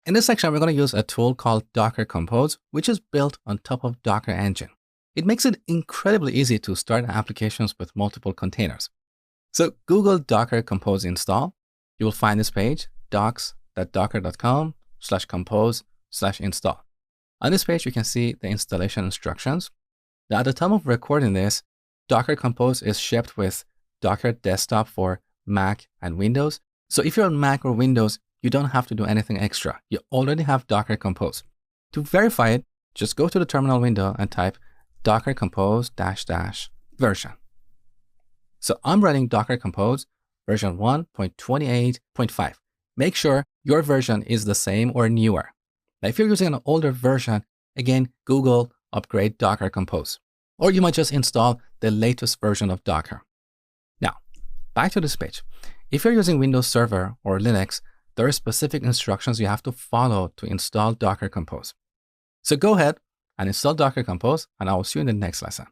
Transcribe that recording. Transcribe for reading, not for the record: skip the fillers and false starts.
In this section, we're going to use a tool called Docker Compose, which is built on top of Docker Engine. It makes it incredibly easy to start applications with multiple containers. So Google Docker Compose install. You will find this page, docs.docker.com/compose/install. On this page, you can see the installation instructions. Now, at the time of recording this, Docker Compose is shipped with Docker Desktop for Mac and Windows. So if you're on Mac or Windows, you don't have to do anything extra. You already have Docker Compose. To verify it, just go to the terminal window and type Docker Compose --version. So I'm running Docker Compose version 1.28.5. Make sure your version is the same or newer. Now, if you're using an older version, again, Google upgrade Docker Compose. Or you might just install the latest version of Docker. Now, back to this page. If you're using Windows Server or Linux, there are specific instructions you have to follow to install Docker Compose. So go ahead and install Docker Compose, and I will see you in the next lesson.